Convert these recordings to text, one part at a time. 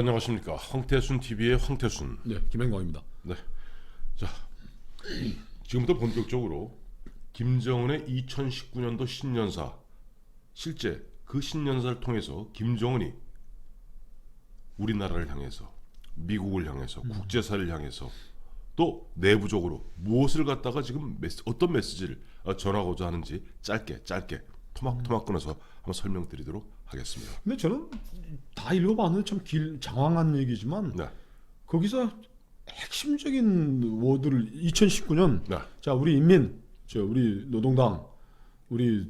안녕하십니까. 황태순 TV의 황태순. 네, 김행광입니다. 네. 자, 지금부터 본격적으로 김정은의 2019년도 신년사, 실제 그 신년사를 통해서 김정은이 우리나라를 향해서, 미국을 향해서, 국제사를 향해서 또 내부적으로 무엇을 갖다가 지금 어떤 메시지를 전하고자 하는지 짧게 토막토막 끊어서 한번 설명드리도록 하겠습니다. 근데 저는 다 읽어봤는데 참 장황한 얘기지만 네. 거기서 핵심적인 워드를 2019년 네. 자 우리 인민, 우리 노동당, 우리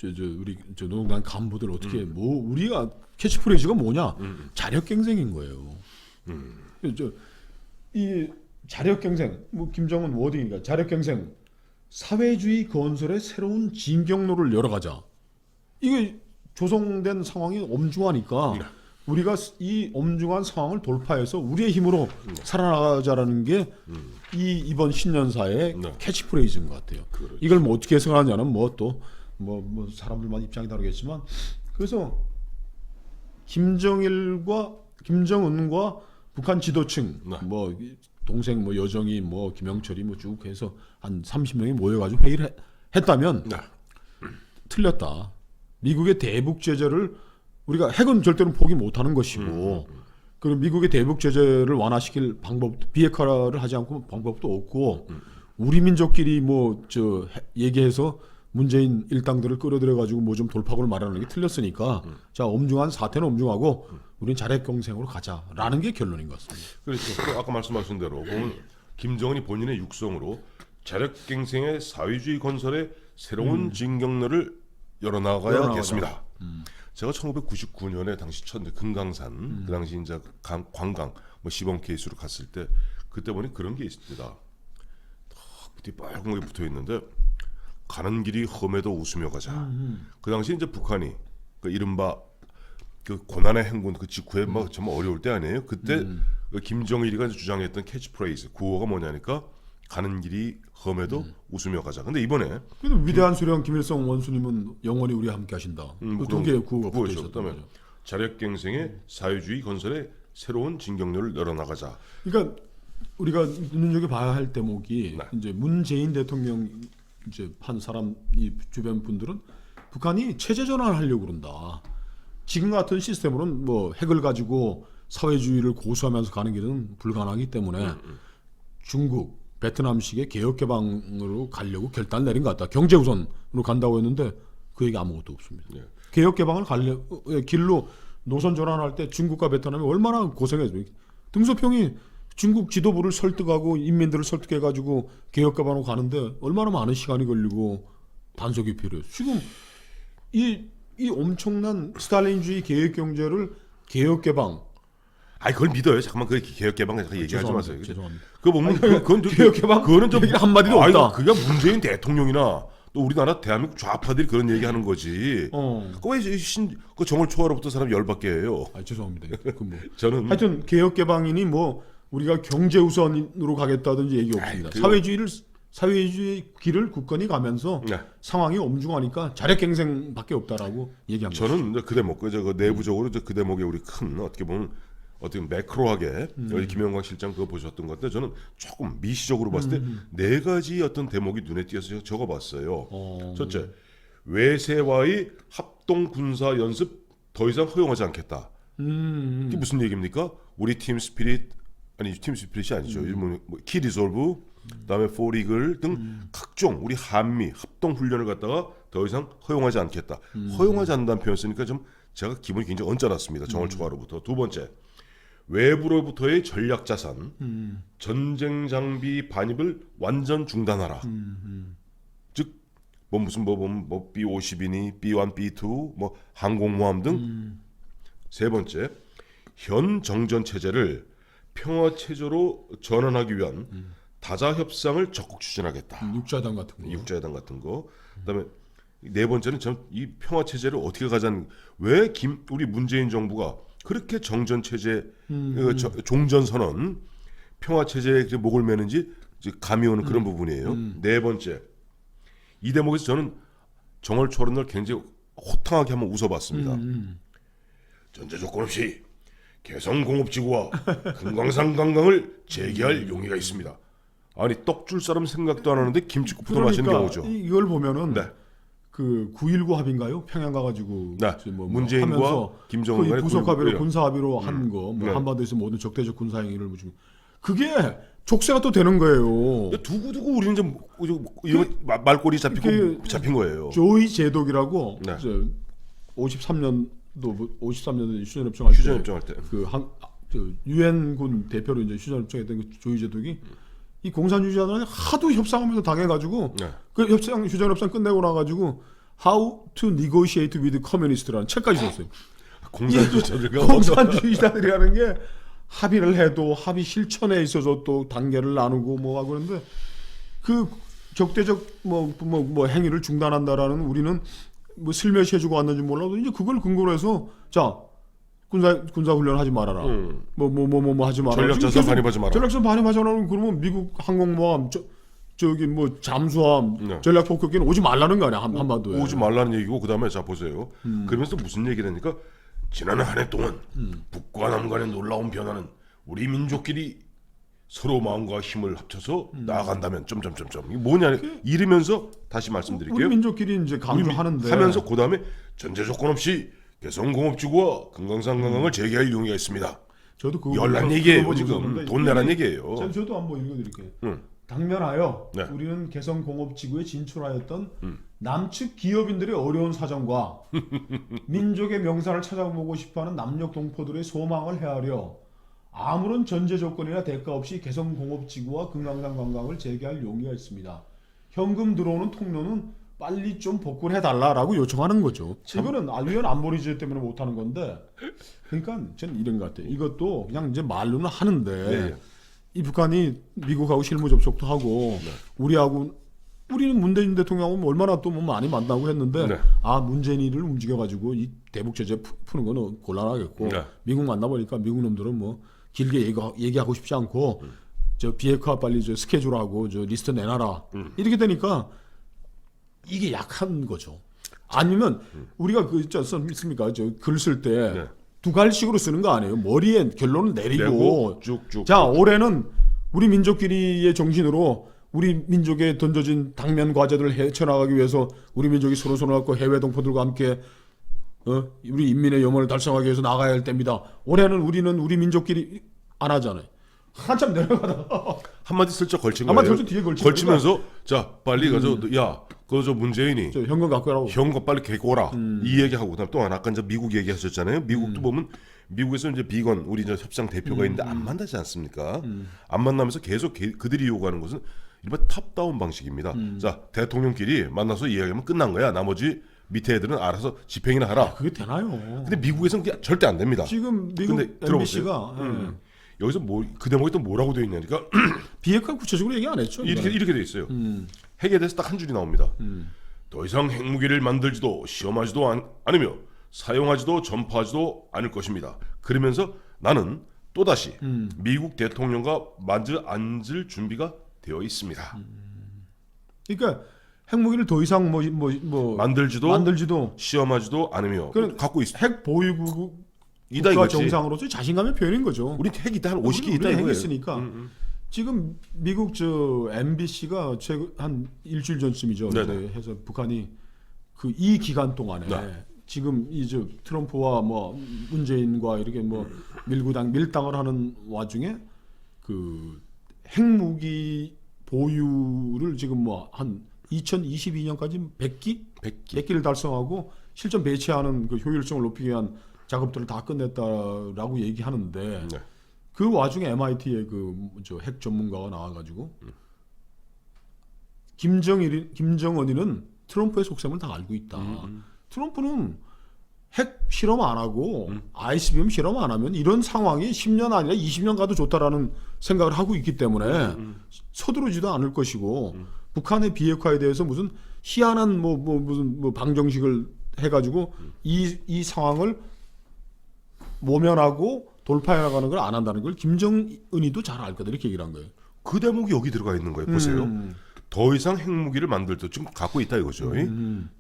우리 노동당 간부들 어떻게 뭐 우리가 캐치프레이즈가 뭐냐? 자력갱생인 거예요. 이 자력갱생, 뭐 김정은 워딩이니까 자력갱생, 사회주의 건설의 새로운 진경로를 열어가자. 이게 조성된 상황이 엄중하니까 네. 우리가 이 엄중한 상황을 돌파해서 우리의 힘으로 살아나가자라는 게 이번 신년사의 네. 캐치프레이즈인 것 같아요. 그렇죠. 이걸 뭐 어떻게 해석하냐는 뭐 또 뭐 사람들마다 입장이 다르겠지만 그래서 김정은과 북한 지도층 네. 뭐 동생 뭐 여정이 뭐 김영철이 뭐 쭉 해서 한 30명이 모여가지고 회의를 했다면 네. 틀렸다. 미국의 대북 제재를 우리가 핵은 절대로 포기 못하는 것이고 그리고 미국의 대북 제재를 완화시킬 방법 비핵화를 하지 않고 방법도 없고 우리 민족끼리 뭐 얘기해서 문재인 일당들을 끌어들여 가지고 뭐 좀 돌파구를 마련하는 게 틀렸으니까 자 엄중한 사태는 엄중하고 우리는 자력경생으로 가자라는 게 결론인 것 같습니다. 그렇죠. 아까 말씀하신 대로 보면 김정은이 본인의 육성으로 자력갱생의 사회주의 건설의 새로운 진경로를 열어나가야겠습니다. 제가 1999년에 당시 금강산 그 당시 이제 관광 뭐 시범 케이스로 갔을 때 그때 보니 그런 게 있습니다. 그때 빨간 게 붙어 있는데 가는 길이 험해도 웃으며 가자. 그 당시 이제 북한이 그 이른바 그 고난의 행군 그 직후에 막 정말 어려울 때 아니에요. 그때 그 김정일이가 주장했던 캐치프레이즈 구호가 뭐냐니까 가는 길이 험해도 웃으며 가자. 근데 이번에 근데 위대한 수령 김일성 원수님은 영원히 우리와 함께 하신다. 두 개의 구호가 붙어 있었다면 있었다면 자력갱생의 사회주의 건설의 새로운 진경로를 열어나가자. 그러니까 우리가 눈여겨 봐야 할 대목이 네. 이제 문재인 대통령 이제 한 사람 이 주변 분들은 북한이 체제 전환을 하려고 그런다. 지금 같은 시스템으로는 뭐 핵을 가지고 사회주의를 고수하면서 가는 길은 불가능하기 때문에 중국, 베트남식의 개혁 개방으로 가려고 결단 내린 것 같다. 경제 우선으로 간다고 했는데 그 얘기 아무것도 없습니다. 네. 개혁 개방을 길로 노선 전환할 때 중국과 베트남이 얼마나 고생했어요. 등소평이 중국 지도부를 설득하고 인민들을 설득해가지고 개혁 개방으로 가는데 얼마나 많은 시간이 걸리고 단속이 필요해요. 지금 이 엄청난 스탈린주의 개혁 경제를 개혁 개방. 아니 그걸 믿어요. 잠깐만 그 개혁 개방 얘기하지 마세요. 죄송합니다. 그거 보면 그건 개혁 개방 그거는 좀 한 마디도 없다. 그게 문재인 대통령이나 또 우리나라 대한민국 좌파들이 그런 얘기하는 거지. 그 정월 초하로부터 사람 열받게 해요. 아 죄송합니다. 저는 하여튼 개혁 개방이니 뭐 우리가 경제 우선으로 가겠다든지 얘기 없습니다. 사회주의 길을 굳건히 가면서 네. 상황이 엄중하니까 자력갱생밖에 없다라고 얘기합니다. 저는 그 대목 그 내부적으로 그 대목에 우리 큰 어떻게 매크로하게 여기 김영광 실장 그거 보셨던 것 같은데 저는 조금 미시적으로 봤을 때 네 가지 어떤 대목이 눈에 띄어서 적어봤어요. 첫째, 외세와의 합동 군사 연습 더 이상 허용하지 않겠다. 이게 무슨 얘기입니까? 우리 팀 스피릿이 아니죠. 일본 키 리졸브, 그다음에 포리글 등 각종 우리 한미 합동 훈련을 갖다가 더 이상 허용하지 않겠다. 허용하지 않는다는 표현 쓰니까 좀 제가 기분이 굉장히 언짢았습니다. 정월 초하로부터. 두 번째, 외부로부터의 전략 자산, 전쟁 장비 반입을 완전 중단하라. 즉, 무슨 B-52니, B-1, B-2, 뭐 항공모함 등. 세 번째, 현 정전 체제를 평화 체제로 전환하기 위한 다자 협상을 적극 추진하겠다. 육자회담 같은 거. 육자회담 같은 거. 그다음에 네 번째는 이 평화 체제를 어떻게 가자는 왜 우리 문재인 정부가 그렇게 정전 체제 종전 선언 평화 체제에 목을 매는지 감이 오는 그런 부분이에요. 네 번째, 이 대목에서 저는 정월 초하루 날 굉장히 호탕하게 한번 웃어봤습니다. 전제 조건 없이 개성공업지구와 금강산 관광을 재개할 용의가 있습니다. 아니 떡줄 사람 생각도 안 하는데 김치국부터 마시는 경우죠. 이걸 보면은 네. 그 9.19 합의인가요? 평양 가가지고 네. 뭐 문재인과 하면서 김정은 거의 간의 부속 합의로 9.19 군사 합의로 한 거, 뭐 네. 한반도에서 모든 적대적 군사 행위를 뭐 좀 그게 족쇄가 또 되는 거예요. 두고두고 우리는 좀 이거 말꼬리 잡힌 거예요. 조이 제독이라고 네. 53년도 53년도 휴전협정할 때 휴전협정할 때. 그 유엔군 대표로 이제 휴전협정했던 그 조이 제독이 이 공산주의자들한테 하도 협상하면서 당해가지고 네. 그 휴전협상 끝내고 나가지고 How to Negotiate with Communist라는 책까지 썼어요. 공산주의자들과 공산주의자들이라는 게 합의를 해도 합의 실천에 있어서 또 단계를 나누고 뭐 하고 그러는데 그 적대적 뭐 행위를 중단한다라는 우리는 뭐 슬며시 해주고 왔는지 몰라도 이제 그걸 근거로 해서 자 군사 훈련 하지 말아라. 뭐 하지 말아라. 전략자산 반입하지 마라. 전략자산 반입하지 마라. 그러면 미국 항공모함 저기 뭐 잠수함 네. 전략 폭격기는 오지 말라는 거 아니야 한반도에. 오지 말라는 얘기고 그다음에 자 보세요. 그러면서 무슨 얘기를 하니까 지난 한 해 동안 북과 남 간의 놀라운 변화는 우리 민족끼리 서로 마음과 힘을 합쳐서 나아간다면 점점점점 이게 뭐냐 이러면서 다시 말씀드릴게요. 우리 민족끼리 이제 강조하는데 하면서 그다음에 전제 조건 없이 개성공업지구와 금강산 관광을 재개할 용의가 있습니다. 저도 그거 열난 얘기예요 보고 지금. 있었는데 돈 내란 얘기예요. 저도 한번 읽어드릴게요. 응. 당면하여 네. 우리는 개성공업지구에 진출하였던 남측 기업인들의 어려운 사정과 민족의 명산을 찾아보고 싶어하는 남녘 동포들의 소망을 헤아려 아무런 전제 조건이나 대가 없이 개성공업지구와 금강산 관광을 재개할 용의가 있습니다. 현금 들어오는 통로는 빨리 좀 복구를 해달라라고 요청하는 거죠. 이거는 유엔 안보리제 때문에 못하는 건데, 그러니까 저는 이런 것 같아요. 이것도 그냥 이제 말로는 하는데 네. 이 북한이 미국하고 실무 접촉도 하고 우리는 문재인 대통령하고 얼마나 또 뭐 많이 만나고 했는데 네. 문재인이를 움직여가지고 이 대북 제재 푸는 거는 곤란하겠고 네. 미국 만나보니까 미국 놈들은 뭐 길게 얘기하고 싶지 않고 저 비핵화 빨리 저 스케줄하고 저 리스트 내놔라 이렇게 되니까 이게 약한 거죠. 아니면 우리가 그 있지 않습니까? 저 글 쓸 때 네. 두 갈식으로 쓰는 거 아니에요. 머리에 결론을 내리고 쭉쭉. 자 올해는 우리 민족끼리의 정신으로 우리 민족에 던져진 당면 과제들을 헤쳐나가기 위해서 우리 민족이 서로 손을 잡고 해외 동포들과 함께 우리 인민의 염원을 달성하기 위해서 나가야 할 때입니다. 올해는 우리는 우리 민족끼리 안 하잖아요. 한참 내려가다가 한마디 슬쩍 걸친 한마디 거예요. 슬쩍 뒤에 걸친 걸치면서 자 빨리 가서 야 그거 저 문재인이 저 현금 갖고 가라고. 현금 빨리 개고 오라 이 얘기하고 그다음 또 하나 아까 이제 미국 얘기하셨잖아요. 미국도 보면 미국에서 이제 비건 우리 이제 협상 대표가 있는데 안 만나지 않습니까? 안 만나면서 계속 그들이 요구하는 것은 일반 탑다운 방식입니다. 자 대통령끼리 만나서 이야기하면 끝난 거야. 나머지 밑에 애들은 알아서 집행이나 하라. 그게 되나요? 근데 미국에서는 그게 절대 안 됩니다. 지금 미국 근데 들어보세요. MBC가 여기서 뭐 그 대목이 또 뭐라고 되어 있냐니까 비핵화 구체적으로 얘기 안 했죠. 이렇게 돼 있어요. 핵에 대해서 딱 한 줄이 나옵니다. 더 이상 핵무기를 만들지도 시험하지도 않으며 사용하지도 전파하지도 않을 것입니다. 그러면서 나는 또다시 미국 대통령과 마주 앉을 준비가 되어 있습니다. 그러니까 핵무기를 더 이상 만들지도 시험하지도 않으며 갖고 있어. 핵 보유국 이다 국가 이거지. 정상으로서 자신감의 표현인 거죠. 우리 핵 있다 한 50개 있다 핵 이거예요. 있으니까 지금 미국 저 MBC가 최근 한 일주일 전쯤이죠. 네네. 이제 해서 북한이 그 이 기간 동안에 네. 지금 이제 트럼프와 뭐 문재인과 이렇게 뭐 밀당을 하는 와중에 그 핵무기 보유를 지금 뭐 한 2022년까지 100기를 달성하고 실전 배치하는 그 효율성을 높이기 위한 작업들을 다 끝냈다라고 얘기하는데 네. 그 와중에 MIT의 그 저 핵 전문가가 나와가지고 김정은이는 트럼프의 속셈을 다 알고 있다. 트럼프는 핵 실험 안 하고 ICBM 실험 안 하면 이런 상황이 10년 아니라 20년 가도 좋다라는 생각을 하고 있기 때문에 서두르지도 않을 것이고 북한의 비핵화에 대해서 무슨 희한한 무슨 방정식을 해가지고 이 상황을 모면하고 돌파해 나가는 걸 안 한다는 걸 김정은이도 잘 알 거다 이렇게 얘기를 한 거예요. 그 대목이 여기 들어가 있는 거예요. 보세요. 더 이상 핵무기를 만들 때 지금 갖고 있다 이거죠.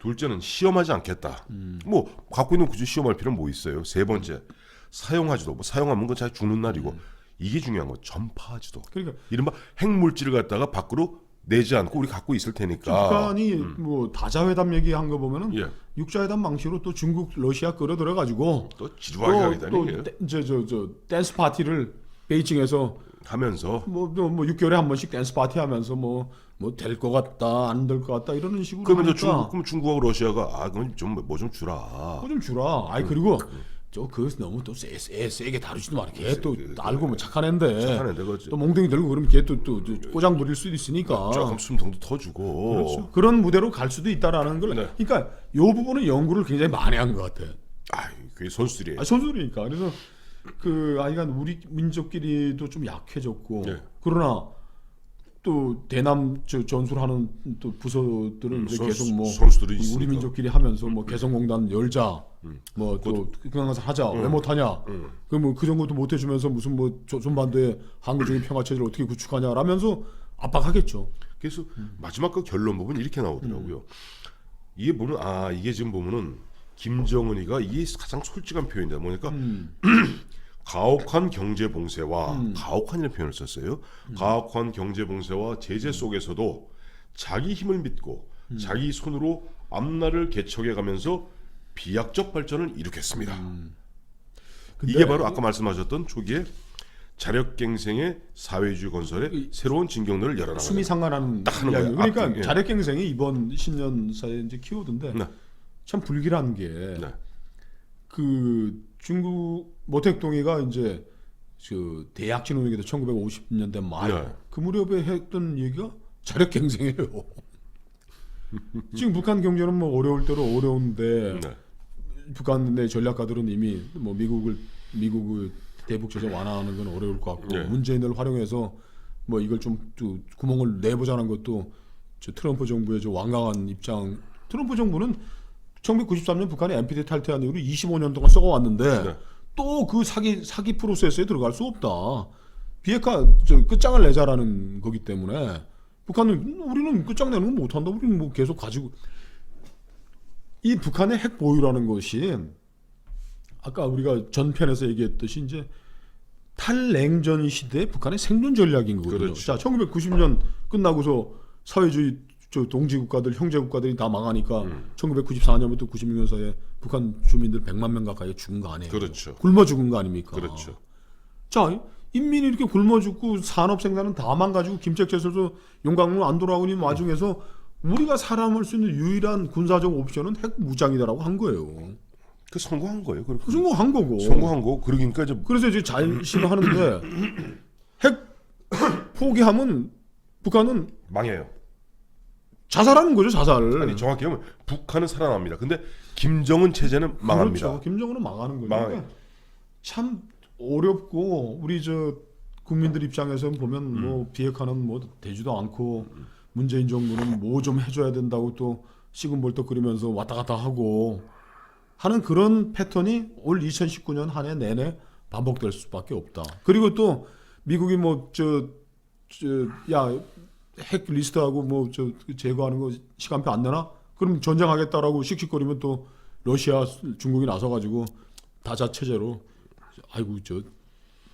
둘째는 시험하지 않겠다. 뭐 갖고 있는 굳이 시험할 필요는 뭐 있어요. 세 번째, 사용하지도 뭐 사용하면 그 자기 죽는 날이고 이게 중요한 거 전파하지도. 그러니까 이른바 핵물질을 갖다가 밖으로 내지 않고 우리 갖고 있을 테니까. 북한이 뭐 다자회담 얘기한 거 보면은 예. 육자회담 방식으로 또 중국, 러시아 끌어들여 가지고 또 지루하게 하겠다니 저 댄스 파티를 베이징에서 하면서 뭐 6개월에 한 번씩 댄스 파티 하면서 뭐 될 것 같다 안 될 것 같다 이러는 식으로 그러면 하니까 그럼 중국하고 러시아가 그럼 좀 뭐 좀 주라. 뭐 좀 주라. 아이 그리고 그 너무 또 세게 다루지도 마. 걔또 알고 뭐 착한 애인데 착한 애인데 그거 또 몽둥이 들고 그러면 걔또 꼬장 부릴 수도 있으니까. 조금 숨통도 터주고. 그렇죠. 그런 무대로 갈 수도 있다라는 걸. 네. 그러니까 요 부분은 연구를 굉장히 많이 한 것 같아. 그게 선수들이에요. 선수니까. 그래서 그 아이가 우리 민족끼리도 좀 약해졌고 네. 그러나 또 대남 전술을 하는 또 부서들은 이제 계속 뭐 선수들이 우리 있으니까. 민족끼리 하면서 뭐 개성공단 열자 뭐 또 그런 것을 하자 왜 못하냐 그 뭐 그 정도도 못 해주면서 무슨 뭐 조선반도의 항구적인 평화 체제를 어떻게 구축하냐라면서 압박하겠죠. 그래서 마지막 그 결론 부분 이렇게 나오더라고요. 이게 보면 이게 지금 보면은 김정은이가 이게 가장 솔직한 표현이다. 뭐니까 가혹한 경제 봉쇄와 가혹한이라는 표현을 썼어요. 가혹한 경제 봉쇄와 제재 속에서도 자기 힘을 믿고 자기 손으로 앞날을 개척해 가면서 비약적 발전을 이루겠습니다. 이게 바로 아까 말씀하셨던 초기에 자력갱생의 사회주의 건설의 새로운 진경들을 열어나가는 숨이 상관하는 딱 하는 이야기. 거예요. 그러니까 예. 자력갱생이 이번 신년사의 이제 키워드인데 네. 참 불길한 게 네. 그 중국 모택동이가 이제 그 대학 진흥회기도 1950년대 말 네. 그 무렵에 했던 얘기가 자력갱생이에요. 지금 북한 경제는 뭐 어려울 대로 어려운데 네. 북한 내 전략가들은 이미 뭐 미국을 대북 제재 완화하는 건 어려울 것 같고 네. 문재인을 활용해서 뭐 이걸 좀 또 구멍을 내보자는 것도 저 트럼프 정부의 저 완강한 입장. 트럼프 정부는 1993년 북한이 NPT 탈퇴한 이후로 25년 동안 썩어왔는데 네. 또 그 사기 프로세스에 들어갈 수 없다. 비핵화 끝장을 내자라는 거기 때문에 북한은 우리는 끝장내는 건 못한다. 우리는 뭐 계속 가지고 이 북한의 핵 보유라는 것이 아까 우리가 전편에서 얘기했듯이 이제 탈냉전 시대 북한의 생존 전략인 거거든요. 그렇죠. 자, 1990년 끝나고서 사회주의 동지 국가들, 형제 국가들이 다 망하니까 1994년부터 96년 사이에 북한 주민들 100만 명 가까이 죽은 거 아니에요? 그렇죠. 굶어 죽은 거 아닙니까? 그렇죠. 자, 인민이 이렇게 굶어 죽고 산업 생산은 다 망가지고 김책재에서도 용광로 안 돌아오고 있는 와중에서 우리가 살아남을 수 있는 유일한 군사적 옵션은 핵 무장이다라고 한 거예요. 그 성공한 거예요. 그렇게. 그 성공한 거고. 성공한 거. 그러니까 이제 그래서 이제 자신을 하는데 핵 포기하면 북한은 망해요. 자살하는 거죠, 자살. 아니 정확히 하면 북한은 살아납니다. 근데 김정은 체제는 망합니다. 그렇죠. 김정은은 망하는 거죠. 망해요. 그러니까 참 어렵고 우리 저 국민들 입장에서 보면 뭐 비핵화는 뭐 되지도 않고 문재인 정부는 뭐 좀 해줘야 된다고 또 시금벌떡거리면서 왔다 갔다 하고 하는 그런 패턴이 올 2019년 한 해 내내 반복될 수밖에 없다. 그리고 또 미국이 뭐 핵 리스트하고 뭐 제거하는 거 시간표 안 내나? 그럼 전쟁하겠다라고 씩씩거리면 또 러시아, 중국이 나서가지고 다자 체제로 아이고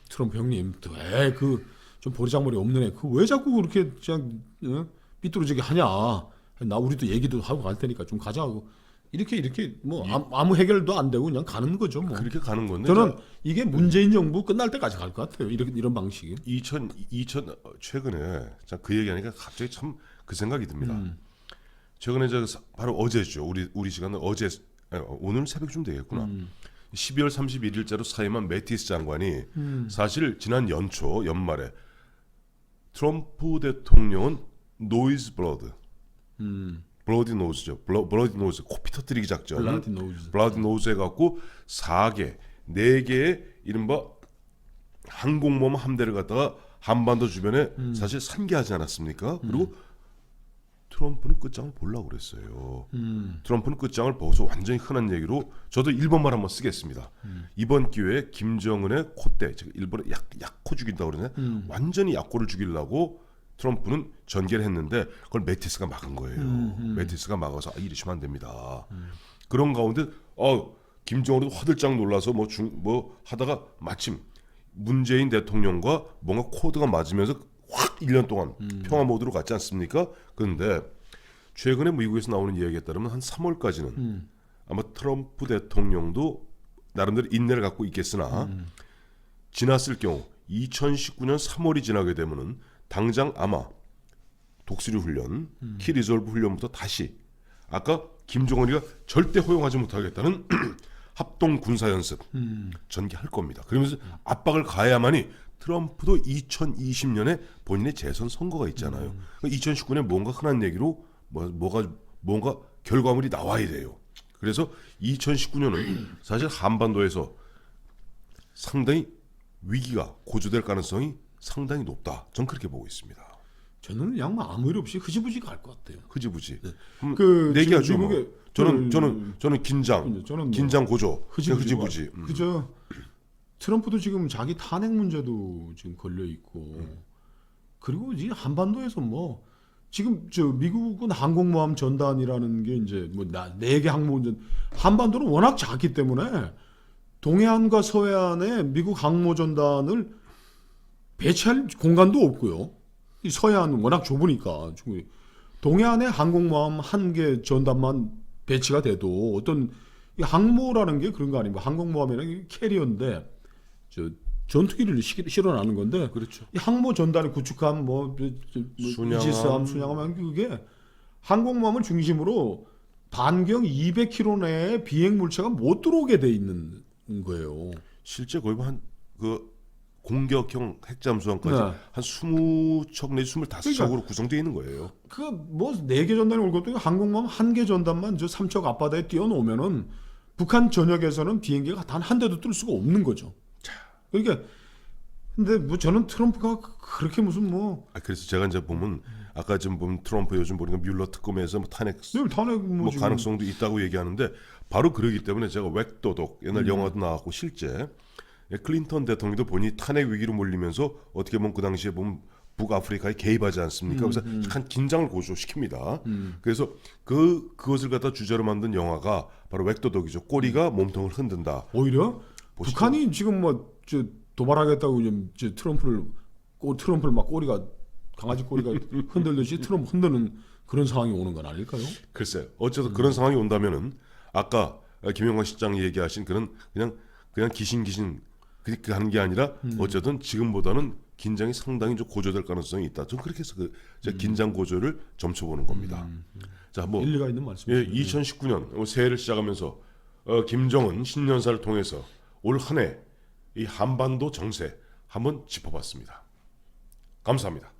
트럼프 형님 왜 그 좀 보리장머리 없는 애 그 왜 자꾸 그렇게 그냥 삐뚤어지게 하냐? 나 우리도 얘기도 하고 갈 테니까 좀 가자고 이렇게 뭐 아무 해결도 안 되고 그냥 가는 거죠. 뭐. 그렇게 가는 건데 저는 이게 문재인 정부 끝날 때까지 갈 것 같아요. 이런 방식이. 2000 최근에 그 얘기하니까 갑자기 참 그 생각이 듭니다. 최근에 바로 어제죠. 우리 시간은 어제 오늘 새벽쯤 되겠구나. 12월 31일자로 사임한 매티스 장관이 사실 지난 연말에 트럼프 대통령은 노이즈 블러드 블러디 노즈죠. 블러디 노즈 코피 터뜨리기 작전. 블러디 노즈 해갖고 4개의 이른바 항공모함 함대를 갖다가 한반도 주변에 사실 산계하지 않았습니까? 그리고 트럼프는 끝장을 보려고 그랬어요. 트럼프는 끝장을 보고서 완전히 흔한 얘기로 저도 일본말 한번 쓰겠습니다. 이번 기회에 김정은의 콧대, 즉 일본에 약코 죽인다고 그러네. 완전히 약코를 죽이려고 트럼프는 전개를 했는데 그걸 매티스가 막은 거예요. 매티스가 막아서 이러시면 안 됩니다. 그런 가운데 김정은도 화들짝 놀라서 뭐 하다가 마침 문재인 대통령과 뭔가 코드가 맞으면서 확 1년 동안 평화 모드로 갔지 않습니까? 그런데 최근에 미국에서 나오는 이야기에 따르면 한 3월까지는 아마 트럼프 대통령도 나름대로 인내를 갖고 있겠으나 지났을 경우 2019년 3월이 지나게 되면은 당장 아마 독수리 훈련, 키 리졸브 훈련부터 다시 아까 김정은이가 절대 허용하지 못하겠다는 합동 군사 연습 전개할 겁니다. 그러면서 압박을 가해야만이 트럼프도 2020년에 본인의 재선 선거가 있잖아요. 2019년에 뭔가 흔한 얘기로 뭔가 결과물이 나와야 돼요. 그래서 2019년은 사실 한반도에서 상당히 위기가 고조될 가능성이 상당히 높다. 전 그렇게 보고 있습니다. 저는 그냥 아무 일 없이 흐지부지 갈 것 같아요. 흐지부지. 그 내기하죠. 지금 뭐. 미국의 저는 긴장, 저는 뭐 긴장 고조, 흐지부지. 흐지부지. 그죠. 트럼프도 지금 자기 탄핵 문제도 지금 걸려 있고, 그리고 이제 한반도에서 뭐 지금 저 미국은 항공모함 전단이라는 게 이제 뭐 4개 항모전 한반도는 워낙 작기 때문에 동해안과 서해안에 미국 항모 전단을 배치할 공간도 없고요. 이 서해안은 워낙 좁으니까 동해안에 항공모함 1개 전단만 배치가 돼도 어떤 이 항모라는 게 그런 거 아닙니까? 항공모함이라는 게 캐리어인데 저 전투기를 실어나는 건데 그렇죠. 이 항모 전단을 구축한 이지스함, 순양함 그게 항공모함을 중심으로 반경 200km 내에 비행 물체가 못 들어오게 돼 있는 거예요. 실제 거의 한그 공격형 핵잠수함까지 네. 한 20척 내지 25척으로 구성되어 있는 거예요. 그 뭐 4개 전단이 올 것도 항공모함 1개 전단만 저 삼척 앞바다에 띄워놓으면은 북한 전역에서는 비행기가 단 한 대도 뜰 수가 없는 거죠. 그러니까 근데 뭐 저는 트럼프가 그렇게 무슨 뭐 그래서 제가 이제 보면 아까 지금 보면 트럼프 요즘 보니까 뮬러 특검에서 뭐 탄핵 뭐 지금 가능성도 있다고 얘기하는데 바로 그러기 때문에 제가 웩도독 옛날 영화도 나왔고 실제 클린턴 대통령도 본인이 탄핵 위기로 몰리면서 어떻게 보면 그 당시에 보면 북아프리카에 개입하지 않습니까? 그래서 약간 긴장을 고조시킵니다. 그래서 그것을 갖다 주제로 만든 영화가 바로 웩도독이죠. 꼬리가 몸통을 흔든다. 오히려 보시죠. 북한이 지금 뭐 저 도발하겠다고 좀 트럼프를 막 꼬리가 강아지 꼬리가 흔들듯이 트럼프 흔드는 그런 상황이 오는 건 아닐까요? 글쎄요. 어쨌든 그런 상황이 온다면은 아까 김영광 실장이 얘기하신 그냥 기신 그렇게 하는 게 아니라 어쨌든 지금보다는 긴장이 상당히 좀 고조될 가능성이 있다. 좀 그렇게 해서 긴장 고조를 점쳐보는 겁니다. 자, 뭐 일리가 있는 말씀이죠. 2019년 새해를 시작하면서 김정은 신년사를 통해서 올 한 해 이 한반도 정세 한번 짚어봤습니다. 감사합니다.